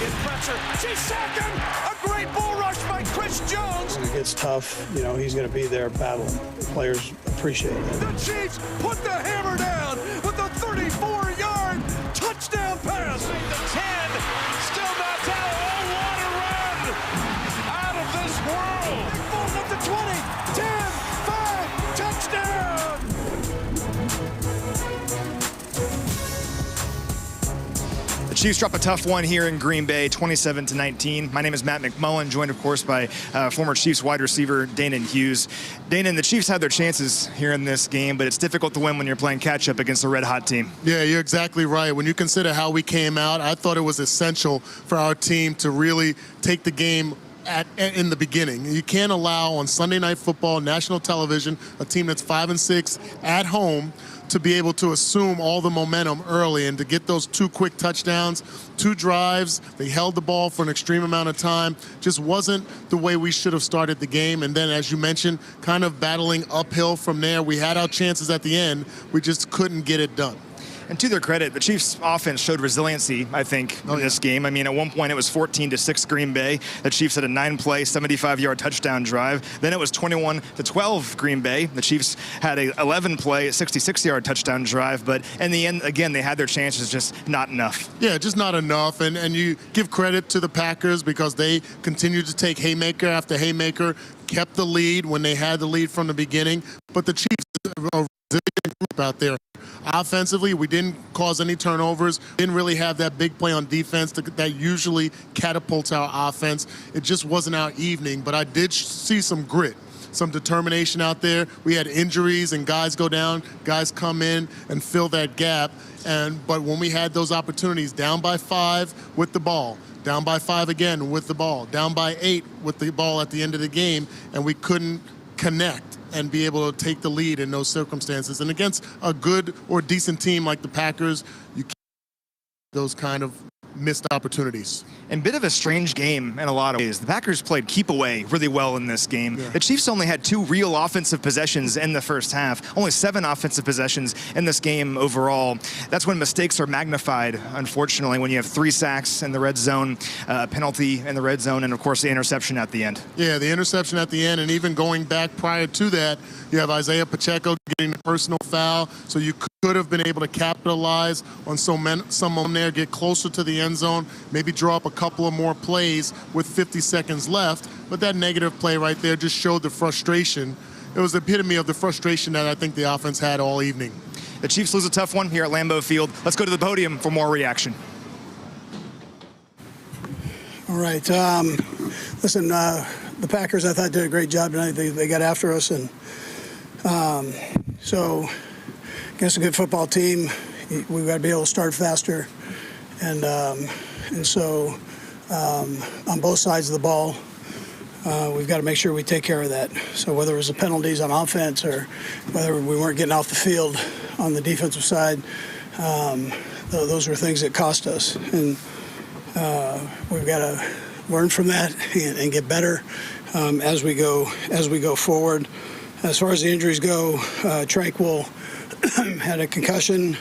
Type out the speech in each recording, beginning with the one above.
is pressure. She sacked him. A great bull rush by Chris Jones. When it gets tough, you know, he's going to be there battling. Players appreciate it. The Chiefs put the hammer down with a 34-yard touchdown pass. The 10, still not down. Oh, what a run out of this world. Nick Foles at the 20, 10, 5, touchdown. The Chiefs drop a tough one here in Green Bay, 27-19. My name is Matt McMullen, joined, of course, by former Chiefs wide receiver Danan Hughes. Danan, the Chiefs had their chances here in this game, but it's difficult to win when you're playing catch-up against a red-hot team. Yeah, you're exactly right. When you consider how we came out, I thought it was essential for our team to really take the game in the beginning. You can't allow on Sunday Night Football, national television, a team that's 5-6 at home to be able to assume all the momentum early and to get those 2 quick touchdowns, 2 drives. They held the ball for an extreme amount of time. Just wasn't the way we should have started the game. And then, as you mentioned, kind of battling uphill from there. We had our chances at the end. We just couldn't get it done. And to their credit, the Chiefs offense showed resiliency, I think, in this game. I mean, at one point it was 14-6 Green Bay. The Chiefs had a 9-play, 75-yard touchdown drive. Then it was 21-12 Green Bay. The Chiefs had a 11-play, 66-yard touchdown drive. But in the end, again, they had their chances, just not enough. Yeah, just not enough. And you give credit to the Packers because they continued to take haymaker after haymaker, kept the lead when they had the lead from the beginning. But the Chiefs are a resilient group out there. Offensively, we didn't cause any turnovers, didn't really have that big play on defense that usually catapults our offense. It just wasn't our evening, but I did see some grit, some determination out there. We had injuries and guys go down, guys come in and fill that gap. But when we had those opportunities, down by 5 with the ball, down by 5 again with the ball, down by 8 with the ball at the end of the game, and we couldn't connect and be able to take the lead in those circumstances. And against a good or decent team like the Packers, you can't those kind of missed opportunities. And bit of a strange game in a lot of ways. The Packers played keep away really well in this game. Yeah. The Chiefs only had 2 real offensive possessions in the first half, only 7 offensive possessions in this game overall. That's when mistakes are magnified, unfortunately, when you have 3 sacks in the red zone, penalty in the red zone, and of course the interception at the end. Yeah, the interception at the end, and even going back prior to that, you have Isaiah Pacheco getting the personal foul, so you could have been able to capitalize on some momentum there, get closer to the end zone, maybe draw up a couple of more plays with 50 seconds left. But that negative play right there just showed the frustration. It was the epitome of the frustration that I think the offense had all evening. The Chiefs lose a tough one here at Lambeau Field. Let's go to the podium for more reaction. All right. Listen, the Packers, I thought, did a great job tonight. They got after us. And so against a good football team, we've got to be able to start faster. And so on both sides of the ball, we've got to make sure we take care of that. So whether it was the penalties on offense or whether we weren't getting off the field on the defensive side, those were things that cost us. And we've got to learn from that and get better as we go forward. As far as the injuries go, Tranquil had a concussion.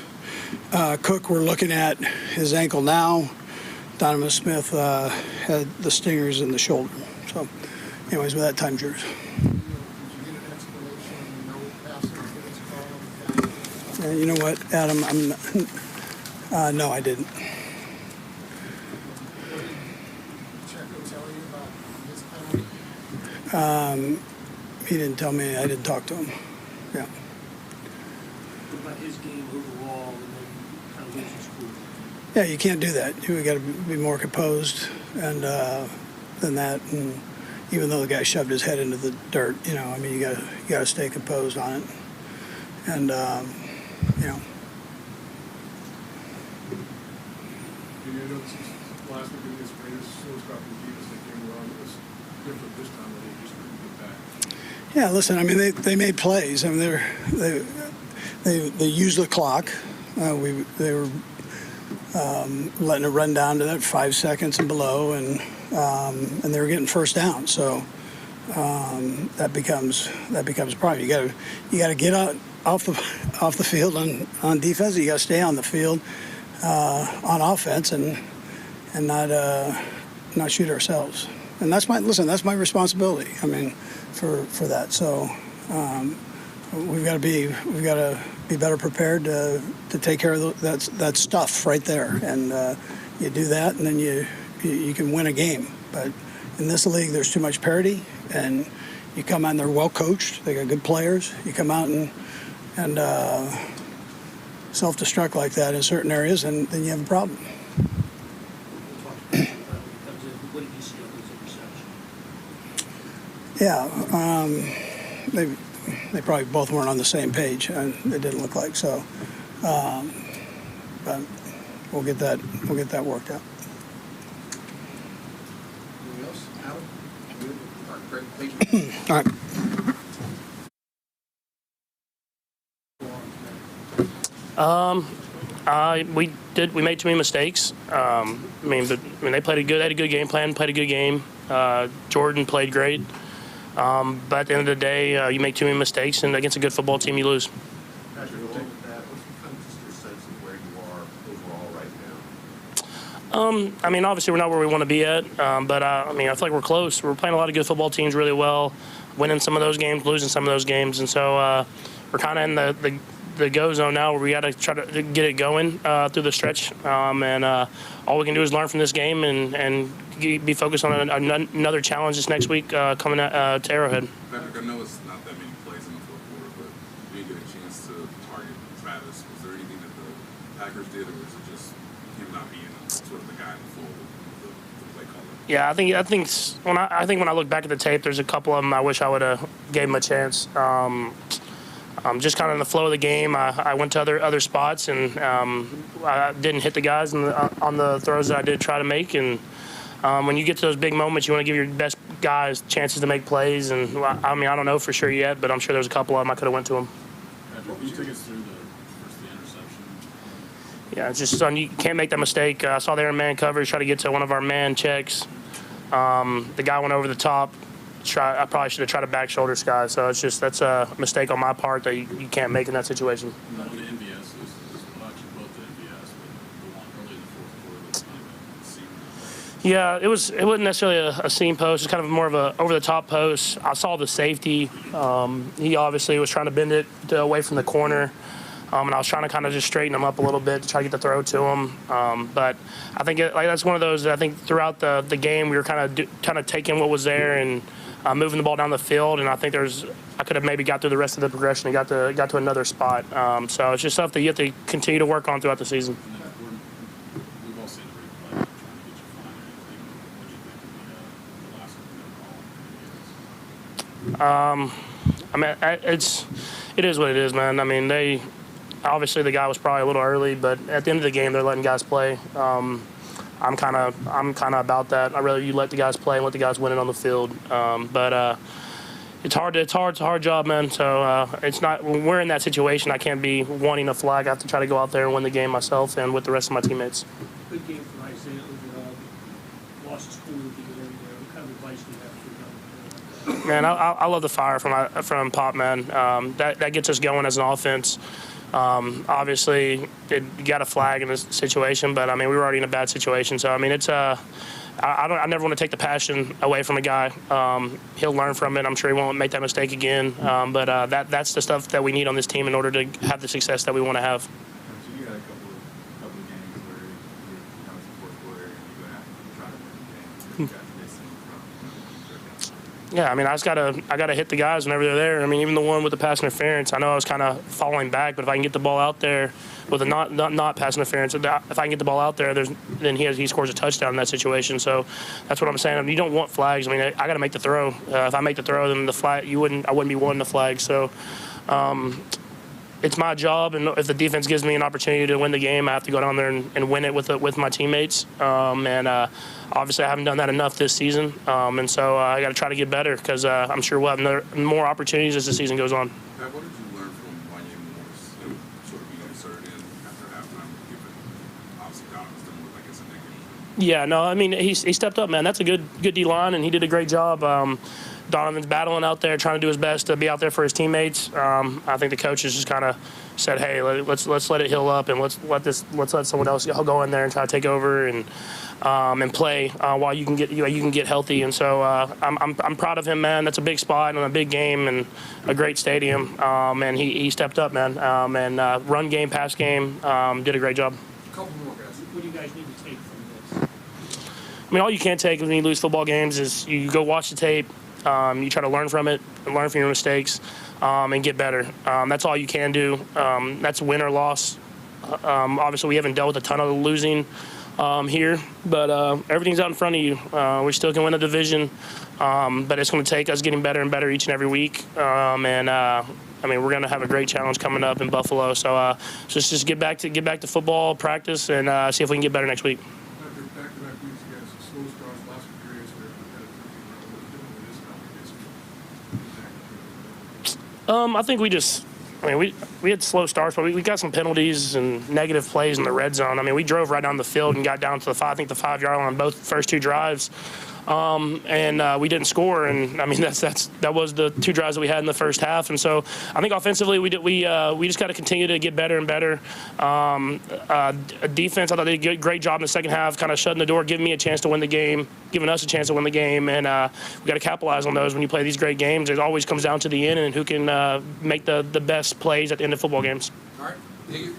Cook, we're looking at his ankle now. Donovan Smith had the stingers in the shoulder. So, anyways, with that, time's yours. You know what, Adam? No, I didn't. He didn't tell me. I didn't talk to him. Yeah. What about his game overall and then kind of losing school? Yeah, you can't do that. You got to be more composed and than that. And even though the guy shoved his head into the dirt, you know, I mean, you got to stay composed on it. And you know. You know, this is last week against Raiders, so it's about the defense that came around. It was different this time, but they just couldn't get back. Yeah, listen, I mean, they made plays. I mean, they used the clock. They were letting it run down to that 5 seconds and below, and they were getting first down. So that becomes a problem. You got to get out off the field on defense. You got to stay on the field on offense, and not shoot ourselves. And that's my responsibility. I mean, for that. So we've got to be better prepared to take care of that stuff right there. And you do that, and then you can win a game. But in this league, there's too much parity, and you come out and they're well coached. They got good players. You come out and self-destruct like that in certain areas, and then you have a problem. What did you see of his interception? Yeah, they probably both weren't on the same page, and it didn't look like so. But we'll get that worked out. Anything else, Adam? Good. All right, great. Thank you. All right. We made too many mistakes. They played they had a good game plan, played a good game. Jordan played great. But at the end of the day, you make too many mistakes, and against a good football team, you lose. Patrick, along with that, what's kind of just your sense of where you are overall right now? Obviously we're not where we want to be at, but I feel like we're close. We're playing a lot of good football teams really well, winning some of those games, losing some of those games, and so we're kind of in the go zone now where we got to try to get it going through the stretch, and all we can do is learn from this game and be focused on another challenge this next week coming to Arrowhead. Patrick, I know it's not that many plays in the fourth quarter, but you didn't get a chance to target Travis. Was there anything that the Packers did, or was it just him not being sort of the guy in the floor with the play caller? Yeah, I think when I look back at the tape, there's a couple of them I wish I would have gave him a chance. Just kind of in the flow of the game, I went to other spots, and I didn't hit the guys on the throws that I did try to make. And when you get to those big moments, you want to give your best guys chances to make plays. And I don't know for sure yet, but I'm sure there's a couple of them I could have went to them. Patrick, can you take us through the interception? Yeah, it's just you can't make that mistake. I saw there in man coverage, try to get to one of our man checks. The guy went over the top. I probably should have tried to back shoulder Sky. So that's a mistake on my part that you can't make in that situation. Not with the NVS, it was not actually both the NVS, but the one early in the fourth quarter that's not even seam. Yeah, it wasn't necessarily a seam post. It's kind of more of a over the top post. I saw the safety. He obviously was trying to bend it away from the corner. And I was trying to kind of just straighten him up a little bit to try to get the throw to him. But I think that's one of those that I think throughout the game we were kind of taking what was there and moving the ball down the field. And I think I could have maybe got through the rest of the progression and got to another spot. So it's just stuff that you have to continue to work on throughout the season. We've all seen the replay trying to get you flying. What do you think of the last It is what it is, man. Obviously the guy was probably a little early, but at the end of the game, they're letting guys play. I'm kind of about that. You let the guys play and let the guys win it on the field. But it's hard. It's a hard job, man. So it's not. When we're in that situation, I can't be wanting a flag. I have to try to go out there and win the game myself and with the rest of my teammates. Good game from Isaiah overall. Lost his cool at the end there. What kind of advice do you have for him? Man, I love the fire from Pop, man. That gets us going as an offense. Obviously, you got a flag in this situation, but we were already in a bad situation. So it's I never want to take the passion away from a guy. He'll learn from it. I'm sure he won't make that mistake again. But that's the stuff that we need on this team in order to have the success that we want to have. So you had a couple of games where you the fourth quarter and you go out and try to win the game. You guys missing from Yeah, I gotta hit the guys whenever they're there. Even the one with the pass interference, I know I was kind of falling back, but if I can get the ball out there with a not pass interference, if I can get the ball out there, then he scores a touchdown in that situation. So that's what I'm saying. You don't want flags. I got to make the throw. If I make the throw, then the flag I wouldn't be wanting the flag. So. It's my job, and if the defense gives me an opportunity to win the game, I have to go down there and win it with my teammates. Obviously, I haven't done that enough this season, and so I got to try to get better because I'm sure we'll have more opportunities as the season goes on. Pat, what did you learn from Wanya Moore's sort of being inserted in after halftime, given obviously Donovan's done look like it's a negative? Yeah, no, I mean, he stepped up, man. That's a good D-line, and he did a great job. Donovan's battling out there, trying to do his best to be out there for his teammates. I think the coaches just kind of said, "Hey, let's let it heal up, and let's let someone else go in there and try to take over and play while you can get healthy." And so I'm proud of him, man. That's a big spot and a big game and a great stadium. And he stepped up, man. And run game, pass game, did a great job. A couple more guys. What do you guys need to take from this? I mean, all you can take when you lose football games is you go watch the tape. You try to learn from it and learn from your mistakes and get better. That's all you can do. That's win or loss. Obviously, we haven't dealt with a ton of losing here, but everything's out in front of you. We still can win a division, but it's going to take us getting better and better each and every week. I mean, we're going to have a great challenge coming up in Buffalo. So just get back to football practice and see if we can get better next week. After back-to-back weeks against slow starts, last few periods where we had a 13-round, what different it is now? I think we had slow starts, but we got some penalties and negative plays in the red zone. I mean, we drove right down the field and got down to the 5-yard line on both first two drives. And we didn't score, and I mean that was the two drives that we had in the first half. And so I think offensively we just got to continue to get better and better. Defense, I thought they did a great job in the second half, kind of shutting the door, giving me a chance to win the game, giving us a chance to win the game, and we got to capitalize on those when you play these great games. It always comes down to the end and who can make the best plays at the end of football games. All right. Thank you.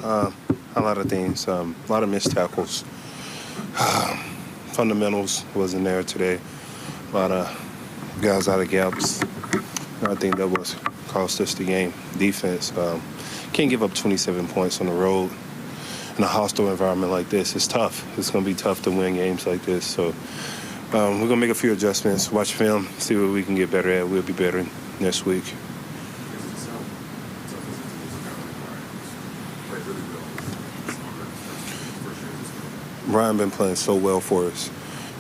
A lot of things. A lot of missed tackles. Fundamentals wasn't there today. A lot of guys out of gaps. I think that was cost us the game. Defense. Can't give up 27 points on the road in a hostile environment like this. It's tough. It's going to be tough to win games like this. So we're going to make a few adjustments, watch film, see what we can get better at. We'll be better next week. Brian been playing so well for us.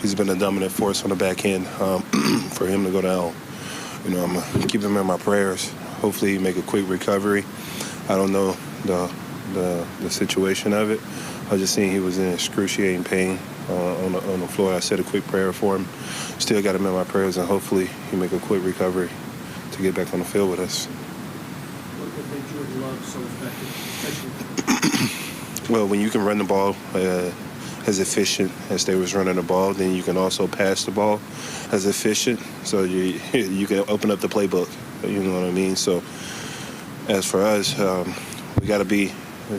He's been a dominant force on the back end. For him to go down, I'm going to keep him in my prayers. Hopefully he make a quick recovery. I don't know the situation of it. I just seen he was in excruciating pain on the floor. I said a quick prayer for him. Still got him in my prayers, and hopefully he make a quick recovery to get back on the field with us. What made Jordan Love so effective? Well, when you can run the ball as efficient as they was running the ball, then you can also pass the ball as efficient. So you can open up the playbook. You know what I mean? So as for us, we got to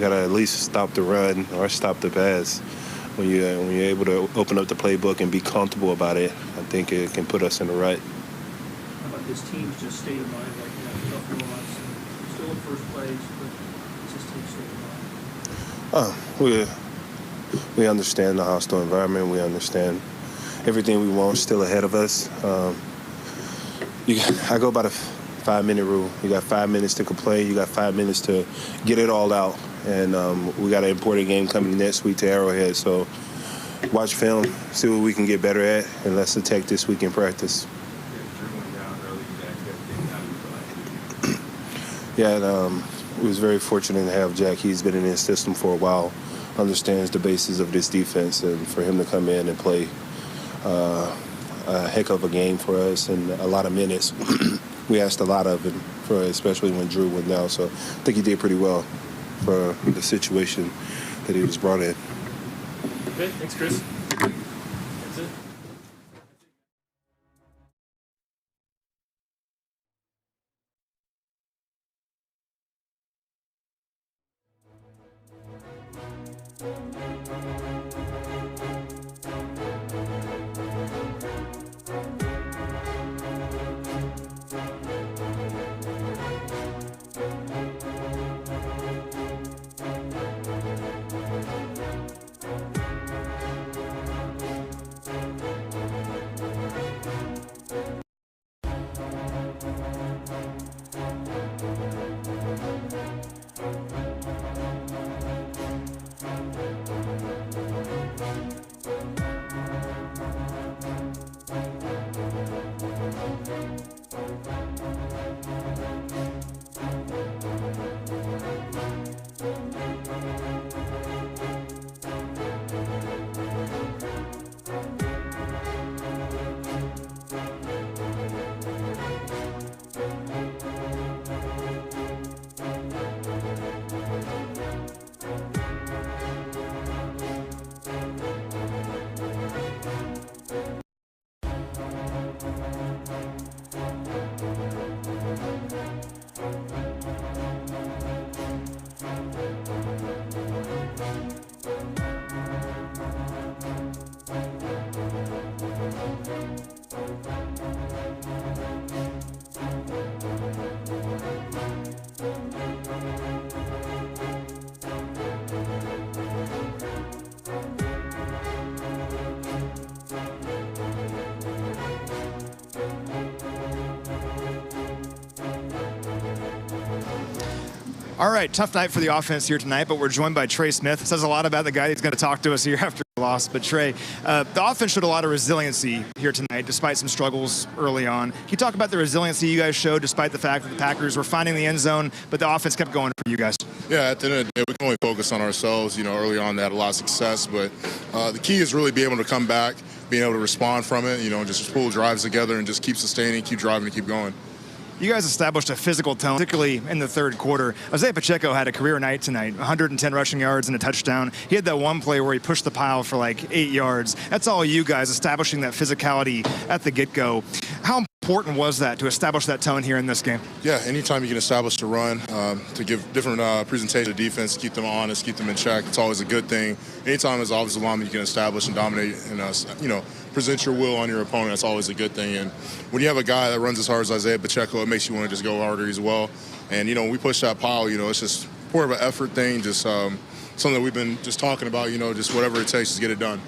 at least stop the run or stop the pass. When you're able to open up the playbook and be comfortable about it, I think it can put us in the right. How about this team's just state of mind right now? Tough loss, still in first place, but it's this team's state of mind. We understand the hostile environment. We understand everything we want still ahead of us. I go by the 5-minute rule. You got 5 minutes to complain. You got 5 minutes to get it all out. And we got an important game coming next week to Arrowhead. So watch film, see what we can get better at, and let's attack this week in practice. Yeah, we was very fortunate to have Jack. He's been in his system for a while, understands the basis of this defense, and for him to come in and play a heck of a game for us and a lot of minutes. We asked a lot of him, especially when Drew went down. So I think he did pretty well for the situation that he was brought in. Okay, thanks, Chris. That's it. All right, tough night for the offense here tonight, but we're joined by Trey Smith. Says a lot about the guy that's going to talk to us here after the loss. But Trey, the offense showed a lot of resiliency here tonight, despite some struggles early on. Can you talk about the resiliency you guys showed, despite the fact that the Packers were finding the end zone, but the offense kept going for you guys? Yeah, at the end of the day, we can only focus on ourselves. Early on they had a lot of success, but the key is really being able to come back, being able to respond from it, just pull drives together and just keep sustaining, keep driving, and keep going. You guys established a physical tone, particularly in the third quarter. Isaiah Pacheco had a career night tonight, 110 rushing yards and a touchdown. He had that one play where he pushed the pile for like 8 yards. That's all you guys establishing that physicality at the get-go. How important was that to establish that tone here in this game? Yeah, anytime you can establish a run, to give different presentation to defense, keep them honest, keep them in check, it's always a good thing. Anytime as offensive lineman you can establish and dominate and, present your will on your opponent, that's always a good thing. And when you have a guy that runs as hard as Isaiah Pacheco, it makes you want to just go harder as well. And, when we push that pile, it's just more of an effort thing, just something that we've been just talking about, just whatever it takes to get it done.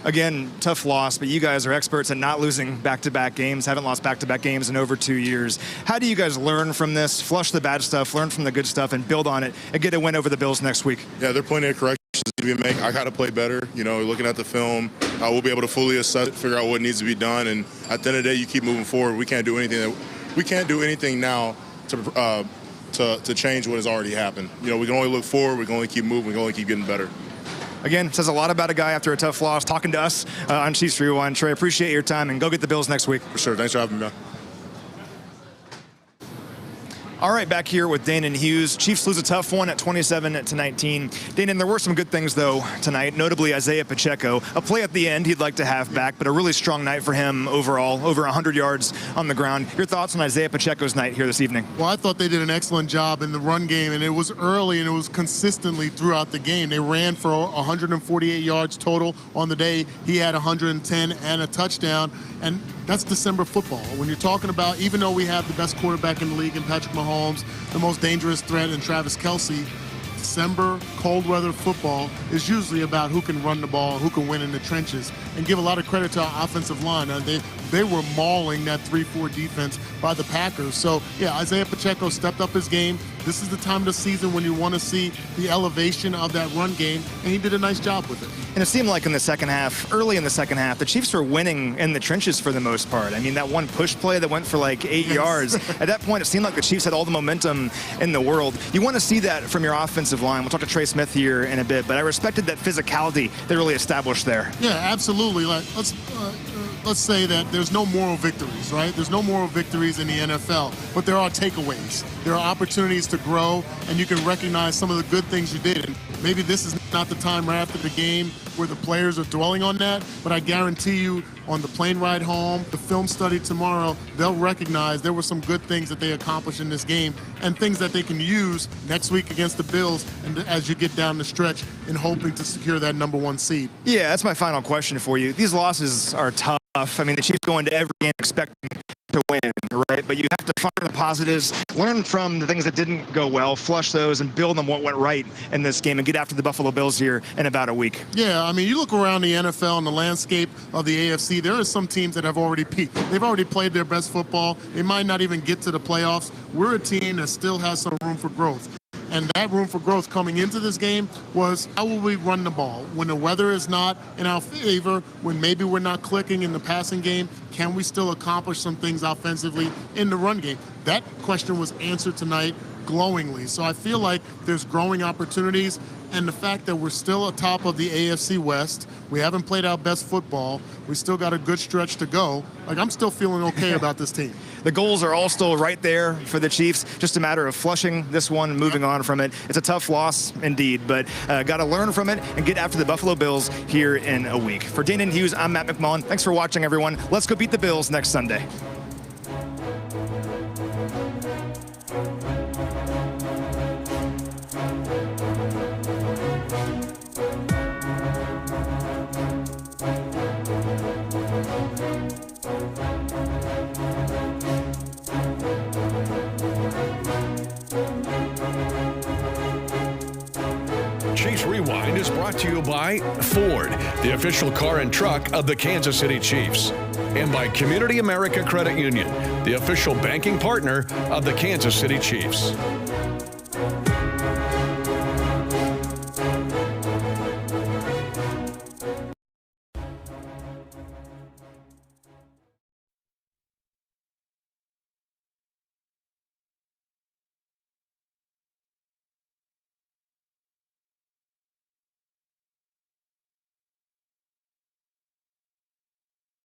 Again, tough loss, but you guys are experts at not losing back-to-back games, haven't lost back-to-back games in over 2 years. How do you guys learn from this, flush the bad stuff, learn from the good stuff, and build on it, and get a win over the Bills next week? Yeah, there are plenty of corrections to be made. I got to play better. Looking at the film, we'll be able to fully assess it, figure out what needs to be done, and at the end of the day, you keep moving forward. We can't do anything now to change what has already happened. We can only look forward. We can only keep moving. We can only keep getting better. Again, says a lot about a guy after a tough loss, talking to us on Chiefs Rewind. Trey, appreciate your time, and go get the Bills next week. For sure. Thanks for having me, man. All right, back here with Danan Hughes. Chiefs lose a tough one at 27-19. Danan, there were some good things, though, tonight, notably Isaiah Pacheco. A play at the end he'd like to have back, but a really strong night for him overall, over 100 yards on the ground. Your thoughts on Isaiah Pacheco's night here this evening? Well, I thought they did an excellent job in the run game, and it was early and it was consistently throughout the game. They ran for 148 yards total on the day. He had 110 and a touchdown, and that's December football. When you're talking about, even though we have the best quarterback in the league in Patrick Mahomes, the most dangerous threat in Travis Kelce, December cold weather football is usually about who can run the ball, who can win in the trenches, and give a lot of credit to our offensive line. They were mauling that 3-4 defense by the Packers. So, yeah, Isaiah Pacheco stepped up his game. This is the time of the season when you want to see the elevation of that run game, and he did a nice job with it. And it seemed like in the second half, early in the second half, the Chiefs were winning in the trenches for the most part. I mean, that one push play that went for like 8 yards, at that point it seemed like the Chiefs had all the momentum in the world. You want to see that from your offensive line. We'll talk to Trey Smith here in a bit, but I respected that physicality they really established there. Yeah, absolutely. Let's say that there's no moral victories, right? There's no moral victories in the NFL, but there are takeaways. There are opportunities to grow, and you can recognize some of the good things you did. And maybe this is not the time right after the game where the players are dwelling on that, but I guarantee you on the plane ride home, the film study tomorrow, they'll recognize there were some good things that they accomplished in this game and things that they can use next week against the Bills and as you get down the stretch in hoping to secure that #1 seed. Yeah, that's my final question for you. These losses are tough. I mean, the Chiefs go into every game expecting to win, right? But you have to find the positives, learn from the things that didn't go well, flush those, and build on what went right in this game and get after the Buffalo Bills here in about a week. Yeah, I mean, you look around the NFL and the landscape of the AFC, there are some teams that have already peaked. They've already played their best football. They might not even get to the playoffs. We're a team that still has some room for growth. And that room for growth coming into this game was, how will we run the ball? When the weather is not in our favor, when maybe we're not clicking in the passing game, can we still accomplish some things offensively in the run game? That question was answered tonight glowingly. So I feel like there's growing opportunities, and the fact that we're still atop of the AFC West, we haven't played our best football, we still got a good stretch to go. Like, I'm still feeling okay about this team. The goals are all still right there for the Chiefs, just a matter of flushing this one and moving on from it. It's a tough loss indeed, but got to learn from it and get after the Buffalo Bills here in a week. For Danan Hughes, I'm Matt McMullen. Thanks for watching, everyone. Let's go beat the Bills next Sunday. Chiefs Rewind is brought to you by Ford, the official car and truck of the Kansas City Chiefs, and by CommunityAmerica Credit Union, the official banking partner of the Kansas City Chiefs.